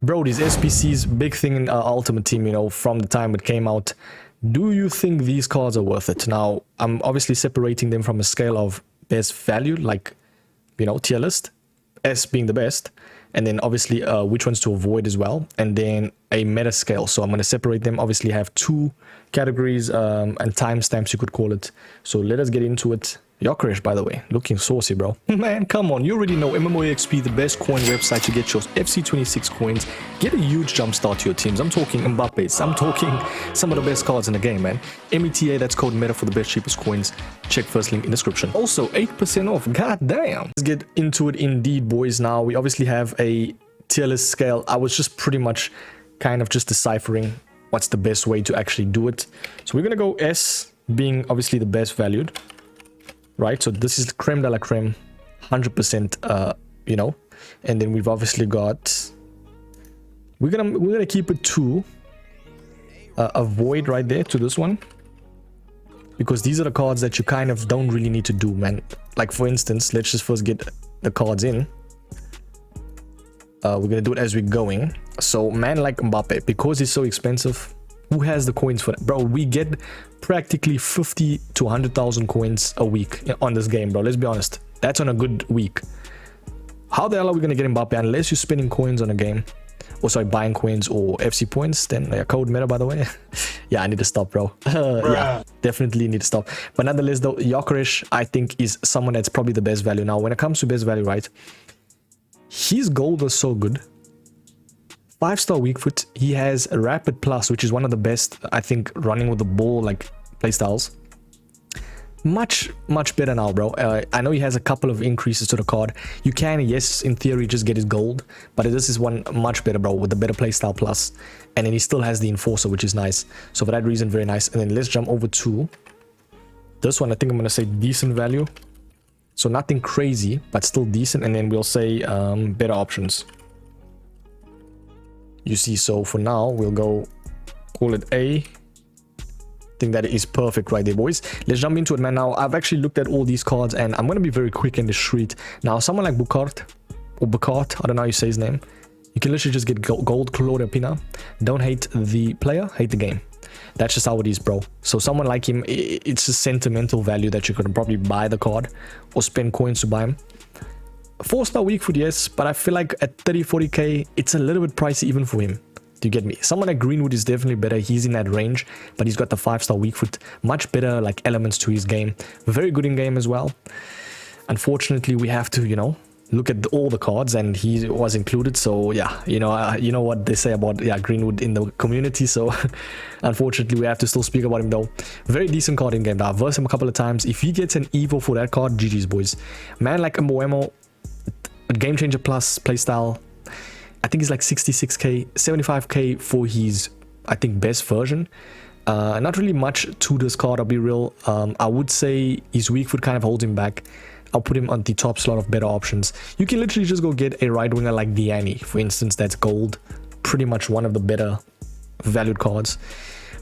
Bro, these SBCs, big thing in Ultimate Team, you know, from the time it came out. Do you think these cards are worth it? Now, I'm obviously separating them from a scale of best value, like, you know, tier list, S being the best, and then obviously which ones to avoid as well, and then a meta scale. So I'm going to separate them, obviously have two categories and timestamps, you could call it. So let us get into it. Gyokeres, by the way, looking saucy, bro. Man, come on, you already know MMOEXP, the best coin website to get your FC26 coins. Get a huge jump start to your teams. I'm talking Mbappe's, I'm talking some of the best cards in the game, man. META, that's code META for the best cheapest coins. Check first link in description. Also, 8% off, god damn. Let's get into it indeed, boys. Now, we obviously have a tier list scale. I was just pretty much kind of just deciphering what's the best way to actually do it. So we're gonna go S, being obviously the best valued. Right, so this is creme de la creme, 100%, you know, and then we've obviously got, we're gonna keep it to a void right there to this one, because these are the cards that you kind of don't really need to do, man. Like for instance, let's just first get the cards in. We're gonna do it as we're going. So man like Mbappe, because he's so expensive, who has the coins for that? Bro, we get practically 50 to 100,000 coins a week on this game, bro. Let's be honest. That's on a good week. How the hell are we going to get Mbappe unless you're spending coins on a game? Or sorry, buying coins or FC points. Then code meta, by the way. Yeah, I need to stop, bro. Yeah, definitely need to stop. But nonetheless, though, Gyokeres, I think, is someone that's probably the best value. Now, when it comes to best value, right? His gold was so good. 5-star weak foot. He has a rapid plus, which is one of the best, I think, running with the ball like playstyles. Much better now, bro. I know he has a couple of increases to the card. You can, yes, in theory, just get his gold, but this is one much better, bro, with the better playstyle plus. And then he still has the enforcer, which is nice. So for that reason, very nice. And then let's jump over to this one. I think I'm gonna say decent value. So nothing crazy, but still decent. And then we'll say better options. You see, so for now we'll go call it A. I think that is perfect right there, boys. Let's jump into it, man. Now I've actually looked at all these cards and I'm going to be very quick in the street. Now someone like Bukart or Bukart, I don't know how you say his name, you can literally just get gold Claudia Pina. Don't hate the player, hate the game. That's just how it is, bro. So someone like him, it's a sentimental value that you could probably buy the card or spend coins to buy him. 4-star weak foot, yes, but I feel like at 30-40k, it's a little bit pricey even for him. Do you get me? Someone like Greenwood is definitely better. He's in that range, but he's got the 5-star weak foot. Much better like elements to his game. Very good in game as well. Unfortunately, we have to, you know, look at all the cards, and he was included. So yeah, you know what they say about Greenwood in the community. So unfortunately, we have to still speak about him though. Very decent card in game. Now, I've versed him a couple of times. If he gets an Evo for that card, GG's, boys. Man like Mboemo, Game Changer Plus playstyle, I think it's like 66k, 75k for his, I think, best version. Not really much to this card, I'll be real. I would say his weak foot kind of holds him back. I'll put him on the top slot of better options. You can literally just go get a right winger like Diani, for instance. That's gold, pretty much one of the better valued cards.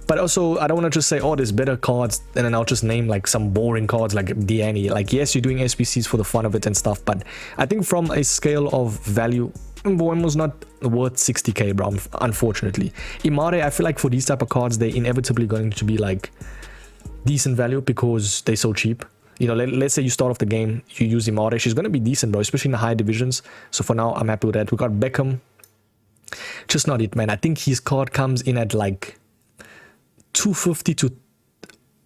But also, I don't want to just say, oh, there's better cards, and then I'll just name like some boring cards like Diani. Like, yes, you're doing SBCs for the fun of it and stuff, but I think from a scale of value, Mboemo's not worth 60k, bro, unfortunately. Imare, I feel like for these type of cards, they're inevitably going to be like decent value because they're so cheap. You know, let's say you start off the game, you use Imare, she's going to be decent, bro, especially in the higher divisions. So for now, I'm happy with that. We got Beckham. Just not it, man. I think his card comes in at like 250 to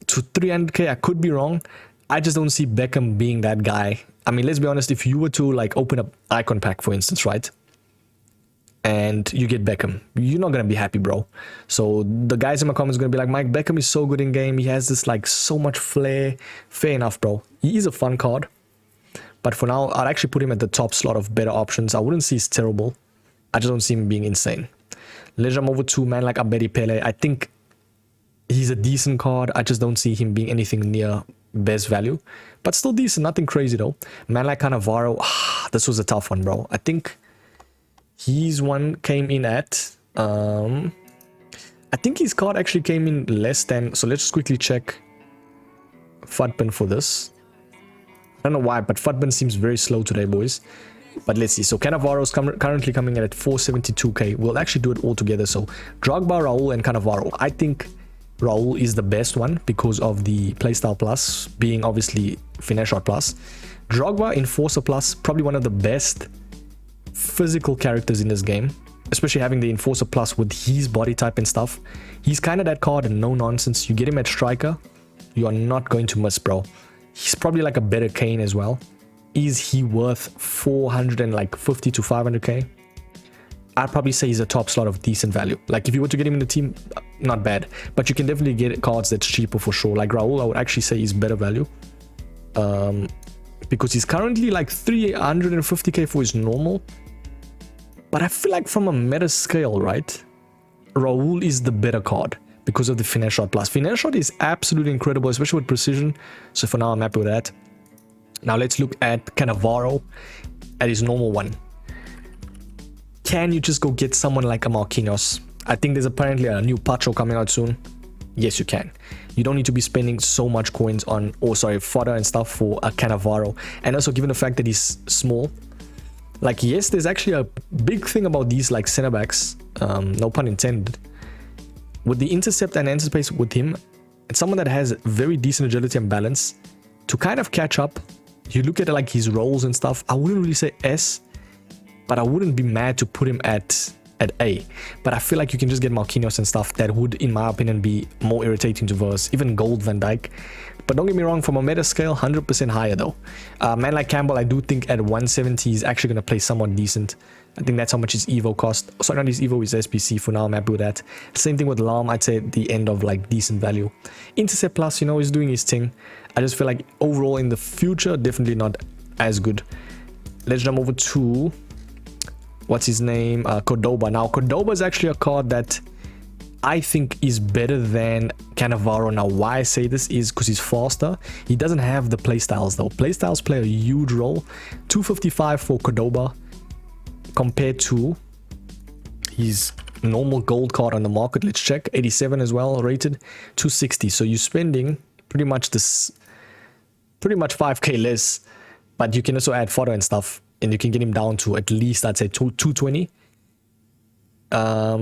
300k. I could be wrong. I just don't see Beckham being that guy. I mean, let's be honest, if you were to like open up icon pack, for instance, right, and you get Beckham, you're not gonna be happy, bro. So the guys in my comments are gonna be like, Mike, Beckham is so good in game, he has this like so much flair. Fair enough, bro, he is a fun card, but for now I'd actually put him at the top slot of better options. I wouldn't say he's terrible, I just don't see him being insane. Let's jump over to man like Abedi Pele. I think he's a decent card. I just don't see him being anything near best value, but still decent, nothing crazy though. Man like Cannavaro, this was a tough one, bro. I think his one came in at I think his card actually came in less than, so let's just quickly check FUTBin for this. I don't know why, but FUTBin seems very slow today, boys. But let's see. So Cannavaro's currently coming in at 472k. We'll actually do it all together. So Drogba, Raul, and Cannavaro. I think Raul is the best one because of the playstyle plus being obviously finesse shot plus. Drogba, Enforcer plus, probably one of the best physical characters in this game, especially having the Enforcer plus with his body type and stuff. He's kind of that card and no nonsense. You get him at striker, you are not going to miss, bro. He's probably like a better Kane as well. Is he worth 450 to 500k? I'd probably say he's a top slot of decent value. Like if you were to get him in the team, not bad, but you can definitely get cards that's cheaper for sure. Like Raul, I would actually say he's better value, because he's currently like 350k for his normal. But I feel like from a meta scale, right, Raul is the better card because of the finesse shot plus. Finesse shot is absolutely incredible, especially with precision. So for now, I'm happy with that. Now let's look at Cannavaro at his normal one. Can you just go get someone like a Marquinhos? I think there's apparently a new Pacho coming out soon. Yes, you can. You don't need to be spending so much coins on, fodder and stuff for a Cannavaro. And also given the fact that he's small, like, yes, there's actually a big thing about these like center backs, no pun intended. With the intercept and enter space with him, it's someone that has very decent agility and balance. To kind of catch up, you look at like his rolls and stuff, I wouldn't really say S, but I wouldn't be mad to put him at A. But I feel like you can just get Marquinhos and stuff that would, in my opinion, be more irritating to verse, even Gold Van Dijk. But don't get me wrong, from a meta scale, 100% higher though. Man like Campbell, I do think at 170 he's actually going to play somewhat decent. I think that's how much his Evo cost. Sorry, not his Evo, his SBC. For now, I'm happy with that. Same thing with Lam, I'd say at the end of like decent value. Intercept plus, you know, he's doing his thing. I just feel like overall in the future, definitely not as good. Let's jump over to, what's his name? Cordoba. Now, Cordoba is actually a card that I think is better than Cannavaro. Now, why I say this is because he's faster. He doesn't have the playstyles though. Playstyles play a huge role. 255 for Cordoba compared to his normal gold card on the market. Let's check. 87 as well, rated 260. So you're spending pretty much 5k less, but you can also add fodder and stuff, and you can get him down to at least, I'd say 220.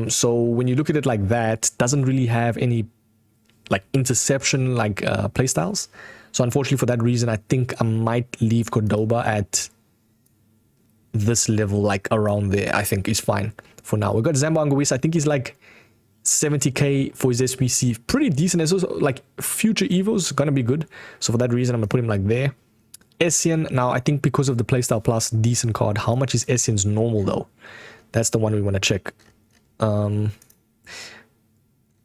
So when you look at it like that, doesn't really have any like interception like playstyles. So unfortunately for that reason, I think I might leave Cordoba at this level, like around there. I think is fine for now. We got Zambo Anguissa. I think he's like 70k for his SBC, pretty decent. It's also like future Evo's gonna be good. So for that reason, I'm gonna put him like there. Essien, now I think because of the playstyle plus, decent card. How much is Essien's normal though? That's the one we want to check.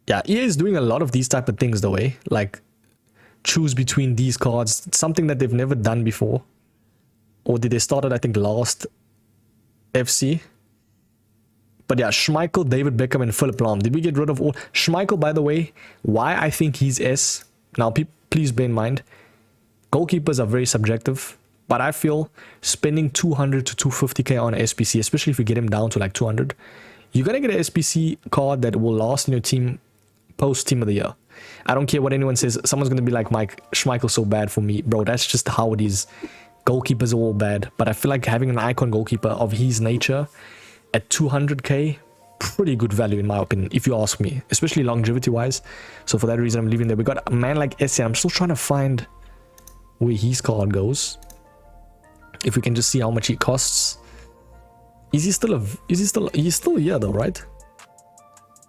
Yeah, EA is doing a lot of these type of things though, eh? Like choose between these cards, something that they've never done before. Or did they start it, I think, last FC? But yeah, Schmeichel, David Beckham, and Philip Lahm. Did we get rid of all? Schmeichel, by the way, why I think he's S. Now, please bear in mind, goalkeepers are very subjective. But I feel spending 200 to 250k on SBC, especially if you get him down to like 200, you're going to get an SBC card that will last in your team post Team of the Year. I don't care what anyone says. Someone's going to be like, Mike, Schmeichel's so bad for me. Bro, that's just how it is. Goalkeepers are all bad. But I feel like having an icon goalkeeper of his nature at 200k, pretty good value in my opinion, if you ask me, especially longevity wise. So for that reason, I'm leaving there. We got a man like Essien. I'm still trying to find where his card goes. If we can just see how much he costs. He's still here though, right?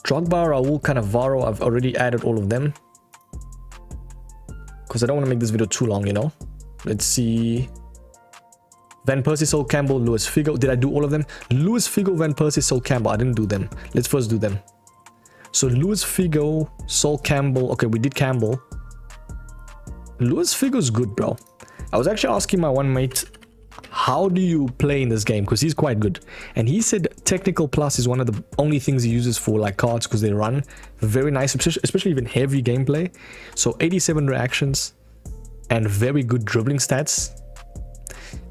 Drogba, Raul, Cannavaro, I've already added all of them. Because I don't want to make this video too long, you know. Let's see. Van Persie, Sol Campbell, Luis Figo. Did I do all of them? Luis Figo, Van Persie, Sol Campbell. I didn't do them. Let's first do them. So Luis Figo, Sol Campbell. Okay, we did Campbell. Luis Figo's good, bro. I was actually asking my one mate, how do you play in this game? Because he's quite good. And he said technical plus is one of the only things he uses for like cards because they run very nice, especially even heavy gameplay. So 87 reactions and very good dribbling stats.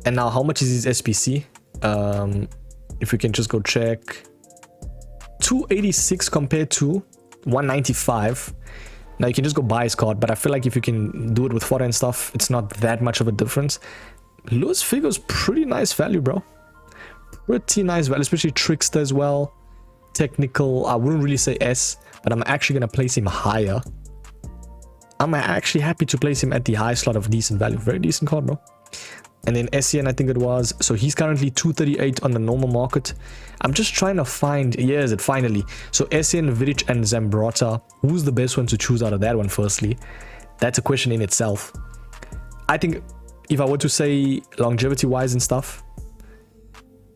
And now how much is his SBC? If we can just go check. 286 compared to 195. Now you can just go buy his card, but I feel like if you can do it with fodder and stuff, it's not that much of a difference. Luis Figo's pretty nice value, bro. Pretty nice value, especially Trickster as well. Technical, I wouldn't really say S, but I'm actually going to place him higher. I'm actually happy to place him at the high slot of decent value. Very decent card, bro. And then SCN, I think it was. So he's currently 238 on the normal market. I'm just trying to find, yeah, is it finally? So SCN, Vidic, and Zambrotta. Who's the best one to choose out of that one, firstly? That's a question in itself. I think if I were to say longevity-wise and stuff,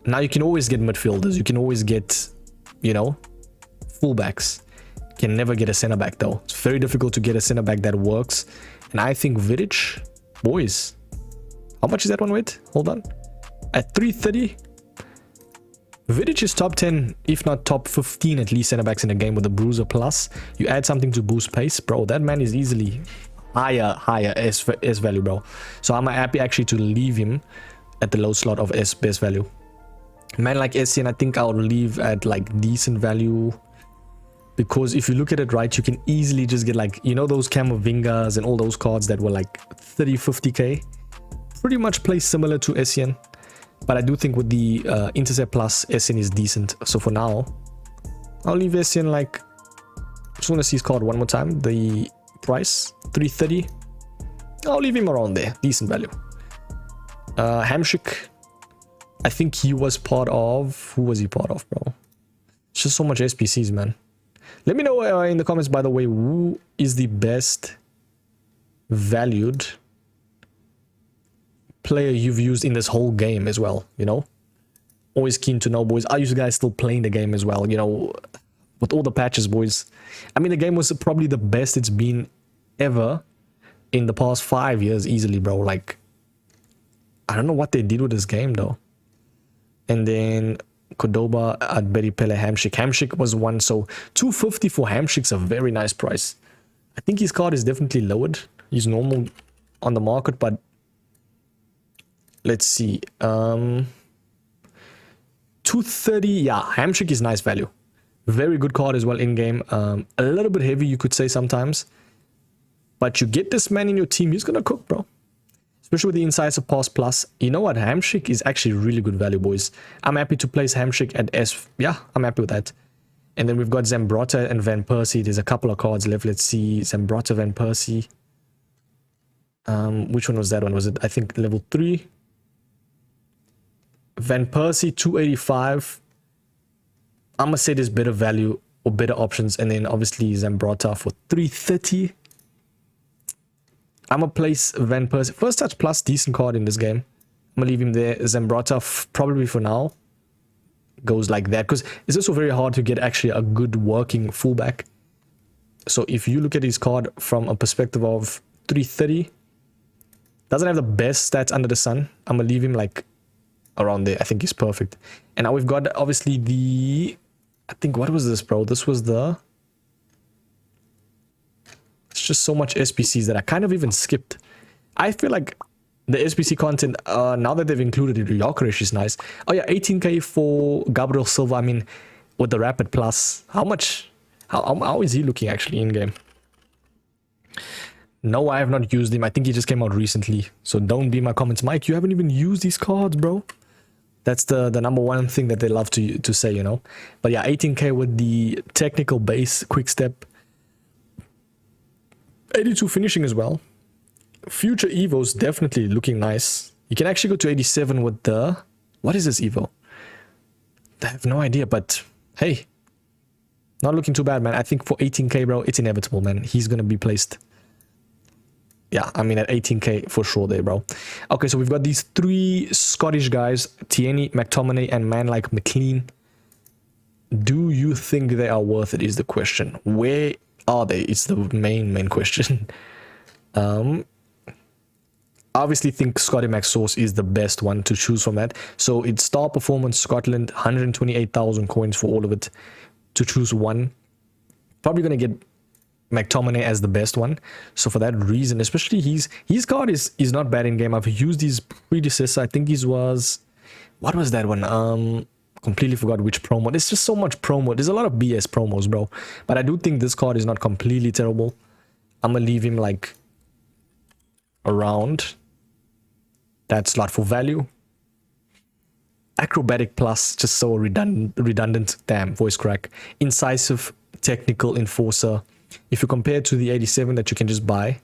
now you can always get midfielders. You can always get, you know, fullbacks. Can never get a center back though. It's very difficult to get a center back that works. And I think Vidic, boys, how much is that one weight? Hold on. At 330, Vidic is top 10, if not top 15 at least center backs in the game with the Bruiser Plus. You add something to boost pace, bro. That man is easily higher S value, bro. So I'm happy actually to leave him at the low slot of S best value. Man like SCN, I think I'll leave at like decent value. Because if you look at it right, you can easily just get like, you know, those Camavingas and all those cards that were like 30, 50k. Pretty much play similar to SCN. But I do think with the Intercept Plus, SCN is decent. So for now, I'll leave SCN like, just want to see his card one more time. The price, 330. I'll leave him around there. Decent value. Hamsik, I think he was part of, who was he part of, bro? It's just so much SBCs, man. Let me know in the comments, by the way, who is the best valued player you've used in this whole game as well, you know? Always keen to know, boys. Are you guys still playing the game as well, you know, with all the patches, boys? I mean, the game was probably the best it's been ever in the past 5 years easily, bro. Like, I don't know what they did with this game, though. And then Cordoba, Adberi, Pele, Hamsik. Hamsik was one, so 250 for Hamsik's a very nice price. I think his card is definitely lowered. He's normal on the market, but let's see. 230, yeah, Hamsik is nice value. Very good card as well in game. A little bit heavy, you could say sometimes. But you get this man in your team, he's gonna cook, bro. Especially with the Incisive Pass Plus. You know what? Hamsik is actually really good value, boys. I'm happy to place Hamsik at S. Yeah, I'm happy with that. And then we've got Zambrotta and Van Persie. There's a couple of cards left. Let's see. Zambrotta, Van Persie. Which one was that one? Was it, I think, level 3? Van Persie, 285. I'm going to say there's better value or better options. And then obviously Zambrotta for 330. I'm going to place Van Persie. First touch plus, decent card in this game. I'm going to leave him there. Zambrotta, probably for now, goes like that. Because it's also very hard to get actually a good working fullback. So if you look at his card from a perspective of 330, doesn't have the best stats under the sun. I'm going to leave him like around there. I think he's perfect. And now we've got obviously the... I think, what was this, bro? This was the... It's just so much SBCs that I kind of even skipped. I feel like the SBC content, now that they've included it, gyokeres is nice. Oh yeah, 18k for Gabriel Silva. I mean, with the Rapid Plus, how much? How is he looking actually in game? No, I have not used him. I think he just came out recently. So don't be in my comments, Mike, you haven't even used these cards, bro. That's the number one thing that they love to say, you know. But yeah, 18k with the technical base, quick step. 82 finishing as well. Future Evo's definitely looking nice. You can actually go to 87 with the... What is this Evo? I have no idea, but hey. Not looking too bad, man. I think for 18k, bro, it's inevitable, man. He's going to be placed. Yeah, I mean at 18k for sure there, bro. Okay, so we've got these 3 Scottish guys. Tierney, McTominay, and man like McLean. Do you think they are worth it is the question. Where are they? It's the main question. Obviously think Scotty McSauce is the best one to choose from that. So it's Star Performance Scotland, 128,000 coins for all of it to choose one. Probably going to get McTominay as the best one. So for that reason, especially his card is not bad in game. I've used his predecessor. I think his was... What was that one? Completely forgot which promo. There's just so much promo. There's a lot of BS promos, bro. But I do think this card is not completely terrible. I'm going to leave him like around that slot for value. Acrobatic plus, just so redundant. Damn, voice crack. Incisive, technical, enforcer. If you compare to the 87 that you can just buy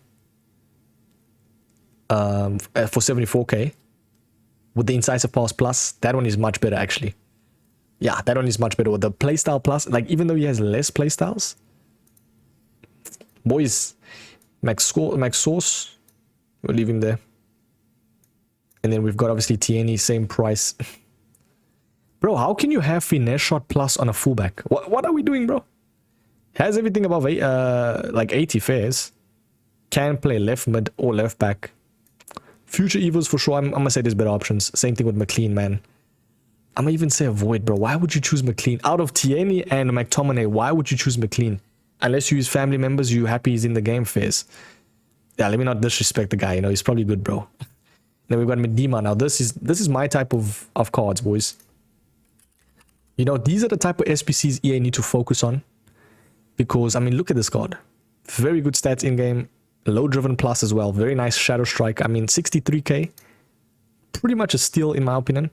for 74k with the incisive pass plus, that one is much better actually. Yeah, that one is much better with the playstyle plus. Like, even though he has less playstyles, boys, max source, we'll leave him there. And then we've got obviously Tierney, same price. Bro, how can you have finesse shot plus on a fullback? What are we doing, bro? Has everything above like 80 fares. Can play left mid or left back. Future evils for sure. I'm gonna say there's better options. Same thing with McLean, man. I'm gonna even say avoid, bro. Why would you choose McLean? Out of Tierney and McTominay, why would you choose McLean? Unless you use family members, you happy he's in the game phase. Yeah, let me not disrespect the guy, you know, he's probably good, bro. Then we've got Medima. Now this is my type of cards, boys. You know, these are the type of SBCs EA need to focus on. Because, I mean, look at this card. Very good stats in-game. Low driven plus as well. Very nice shadow strike. I mean, 63k. Pretty much a steal in my opinion.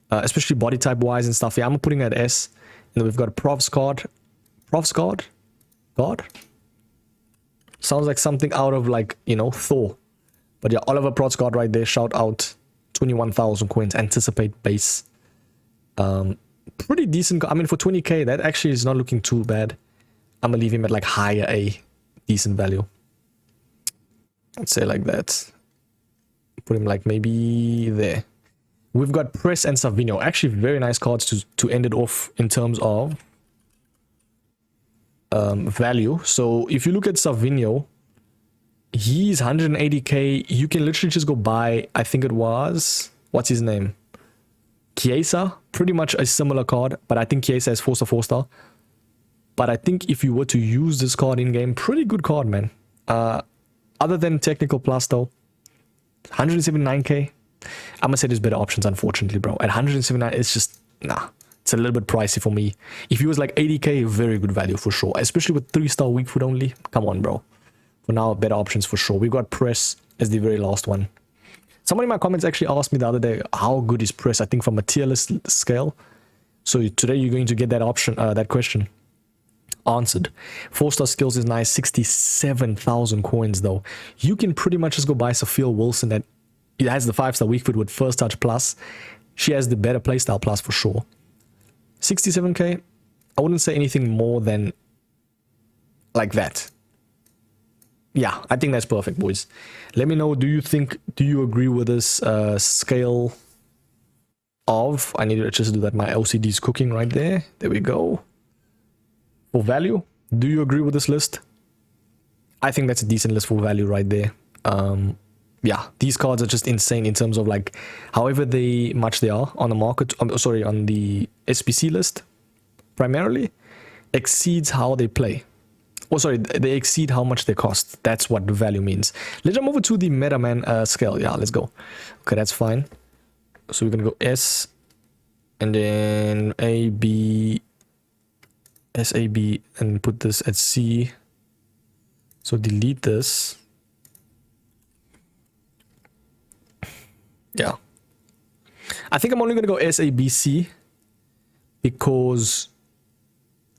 Especially body type wise and stuff. Yeah, I'm putting it at S. And then we've got a Prof's card. Prof's card? God? Sounds like something out of, like, you know, Thor. But yeah, Oliver Proft's card right there. Shout out. 21,000 coins. Anticipate base. Pretty decent. I mean, for 20k, that actually is not looking too bad. I'm gonna leave him at like higher A. Decent value. Let's say like that. Put him like maybe there. We've got Press and Savinho. Actually, very nice cards to end it off in terms of value. So if you look at Savinho, he's 180k. You can literally just go buy, I think it was, what's his name? Chiesa, pretty much a similar card, but I think Chiesa is 4-star. But I think if you were to use this card in game, pretty good card, man. Other than technical plus though, 179k. I'm gonna say there's better options, unfortunately, bro. At 179, it's just nah. It's a little bit pricey for me. If he was like 80k, very good value for sure. Especially with 3-star weak foot only. Come on, bro. For now, better options for sure. We've got Press as the very last one. Somebody in my comments actually asked me the other day, how good is Press? I think from a Tierlist scale. So today you're going to get that option, that question answered. 4-star skills is nice, 67,000 coins though. You can pretty much just go buy Sophia Wilson that it has the 5-star weak foot with first touch plus. She has the better playstyle plus for sure. 67k. I wouldn't say anything more than like that. Yeah, I think that's perfect, boys. Let me know, do you agree with this scale of, I need to just do that, my LCD is cooking right there. There we go. For value, do you agree with this list? I think that's a decent list for value right there. Yeah, these cards are just insane in terms of like, however much they are on the market, sorry, on the SBC list, primarily, exceeds how they play. Oh, sorry, they exceed how much they cost. That's what the value means. Let's jump over to the MetaMan scale. Yeah, let's go. Okay, that's fine. So we're going to go S and then A, B, S, A, B, and put this at C. So delete this. Yeah. I think I'm only going to go S, A, B, C because...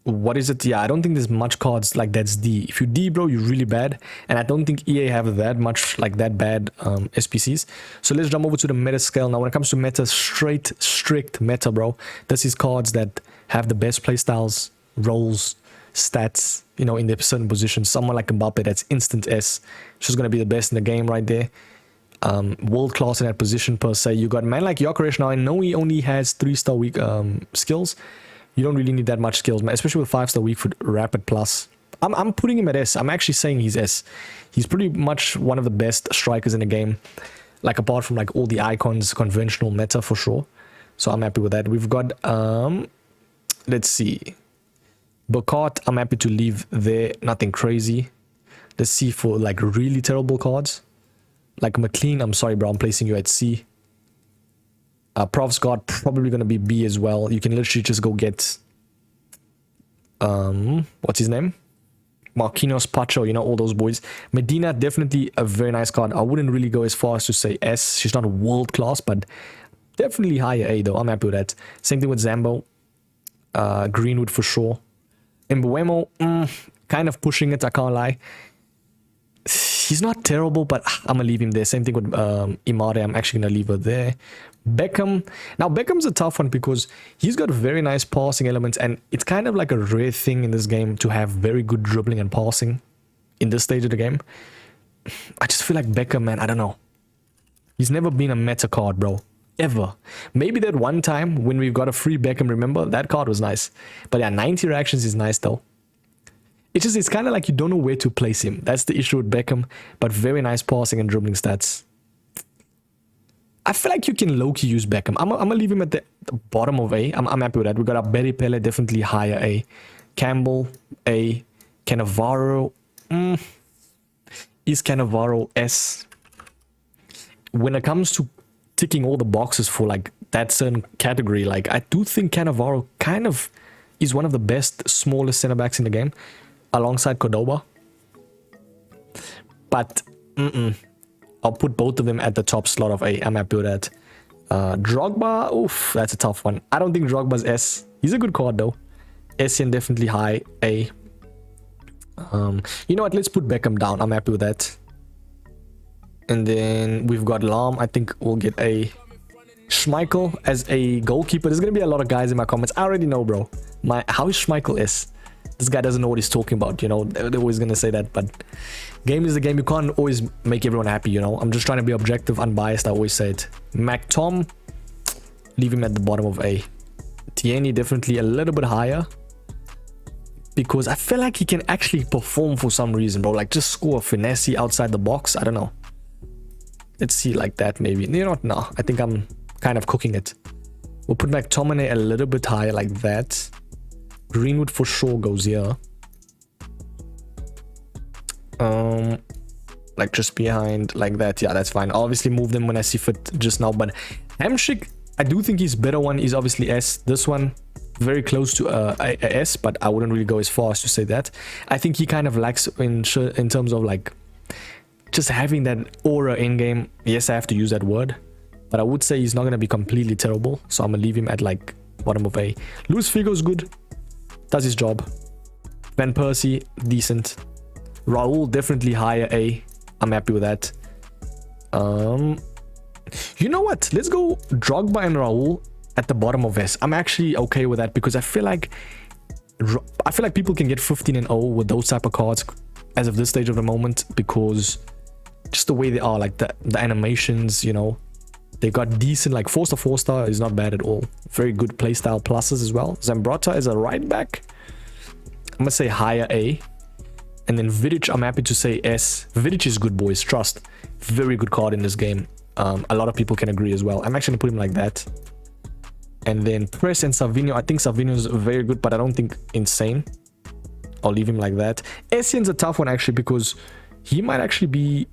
What is it? Yeah, I don't think there's much cards like that's D. If you D, bro, you're really bad. And I don't think EA have that much, like that bad SPCs. So let's jump over to the meta scale. Now, when it comes to meta, strict meta, bro. This is cards that have the best playstyles, roles, stats, you know, in their certain positions. Someone like Mbappe, that's instant S. She's going to be the best in the game right there. World class in that position per se. You got man like gyokeres. Now, I know he only has 3-star weak skills. You don't really need that much skills, man, especially with 5-star weak foot rapid plus. I'm putting him at S. I'm actually saying he's S. He's pretty much one of the best strikers in the game. Like apart from like all the icons, conventional meta for sure. So I'm happy with that. We've got let's see. Bocart, I'm happy to leave there. Nothing crazy. Let's see for like really terrible cards. Like McLean, I'm sorry, bro. I'm placing you at C. Prof's guard probably going to be B as well. You can literally just go get what's his name? Marquinhos, Pacho, you know, all those boys. Medina, definitely a very nice card. I wouldn't really go as far as to say S. She's not world class, but Definitely higher A though. I'm happy with that. Same thing with Zambo. Greenwood for sure. Mbuemo, kind of pushing it, I can't lie. He's not terrible, but I'm gonna leave him there. Same thing with Imare. I'm actually gonna leave her there. Beckham. Now Beckham's a tough one because he's got very nice passing elements, and it's kind of like a rare thing in this game to have very good dribbling and passing in this stage of the game. I just feel like Beckham, man, I don't know. He's never been a meta card, bro. Ever. Maybe that one time when we got a free Beckham, remember? That card was nice. But yeah, 90 reactions is nice though. It's kind of like you don't know where to place him. That's the issue with Beckham. But very nice passing and dribbling stats. I feel like you can low-key use Beckham. I'm gonna leave him at the bottom of A. I'm happy with that. We got a Berry Pele, definitely higher A. Campbell, A. Cannavaro. Is Cannavaro S? When it comes to ticking all the boxes for like that certain category, like I do think Cannavaro kind of is one of the best smallest center backs in the game, alongside Cordoba. But I'll put both of them at the top slot of A. I'm happy with that. Drogba, oof, that's a tough one. I don't think Drogba's S. He's a good card though. Essien definitely high A. You know what? Let's put Beckham down. I'm happy with that. And then we've got Lam. I think we'll get a Schmeichel as a goalkeeper. There's gonna be a lot of guys in my comments. I already know, bro. How is Schmeichel S? This guy doesn't know what he's talking about, you know. They're always gonna say that, but game is the game. You can't always make everyone happy, you know. I'm just trying to be objective, unbiased. I always say it. MacTom, leave him at the bottom of A. Tierney definitely a little bit higher, because I feel like he can actually perform for some reason, bro. Like just score a finesse outside the box. I don't know. Let's see like that maybe. You know what? No, I think I'm kind of cooking it. We'll put McTominay a little bit higher like that. Greenwood for sure goes here. Like just behind like that. Yeah, that's fine. I'll obviously move them when I see fit just now. But Hamsik, I do think his better one is obviously S. This one very close to a S, but I wouldn't really go as far as to say that. I think he kind of lacks in terms of like just having that aura in game. Yes, I have to use that word, but I would say he's not going to be completely terrible. So I'm going to leave him at like bottom of A. Luis Figo is good. Does his job. Van Persie, decent. Raul, definitely higher A. I'm happy with that. You know what? Let's go Drogba and Raul at the bottom of S. I'm actually okay with that, because I feel like people can get 15 and 0 with those type of cards as of this stage of the moment, because just the way they are, like the animations, you know, they got decent, like 4-star 4-star is not bad at all. Very good playstyle pluses as well. Zambrotta is a right back. I'm gonna say higher A. And then Vidic, I'm happy to say S. Vidic is good, boys, trust. Very good card in this game. A lot of people can agree as well. I'm actually gonna put him like that. And then Press and Savinho, I think Savinho is very good, but I don't think insane. I'll leave him like that. Essien's a tough one actually, because he might actually be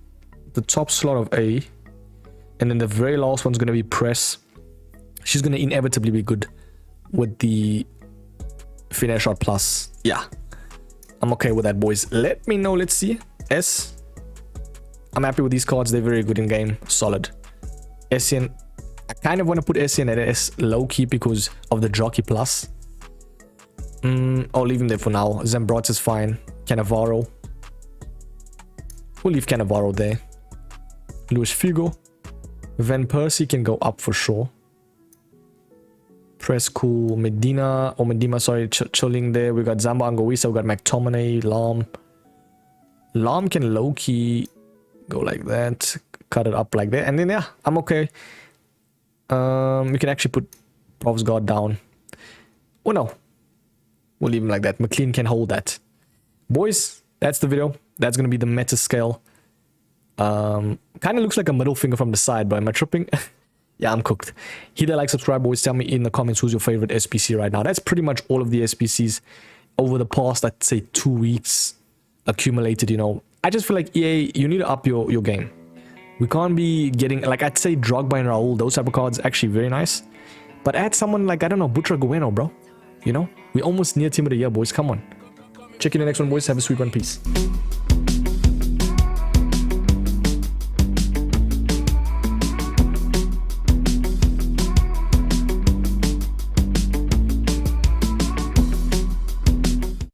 the top slot of A. And then the very last one's going to be Press. She's going to inevitably be good with the Finesse Shot Plus. Yeah, I'm okay with that, boys. Let me know. Let's see. S. I'm happy with these cards. They're very good in game. Solid. Essien. I kind of want to put Essien at S low-key because of the Jockey Plus. I'll leave him there for now. Zambrotta is fine. Cannavaro. We'll leave Cannavaro there. Luis Figo. Van Persie can go up for sure. Press cool. Medina, sorry, chilling there. We got Zamba Anguissa. We got McTominay. Lam can low-key go like that. Cut it up like that. And then, yeah, I'm okay. We can actually put Prof's guard down. Oh, no. We'll leave him like that. McLean can hold that. Boys, that's the video. That's going to be the meta scale. Kind of looks like a middle finger from the side, but am I tripping? Yeah, I'm cooked. Hit that like, subscribe, boys. Tell me in the comments who's your favorite SBC right now. That's pretty much all of the SBCs over the past, I'd say, 2 weeks accumulated, you know. I just feel like EA, you need to up your game. We can't be getting, like, I'd say Drogba and Raul, those type of cards, actually very nice. But add someone like, I don't know, Butragueno, bro. You know, we almost near team of the year, boys. Come on. Check in the next one, boys. Have a sweet one. Peace.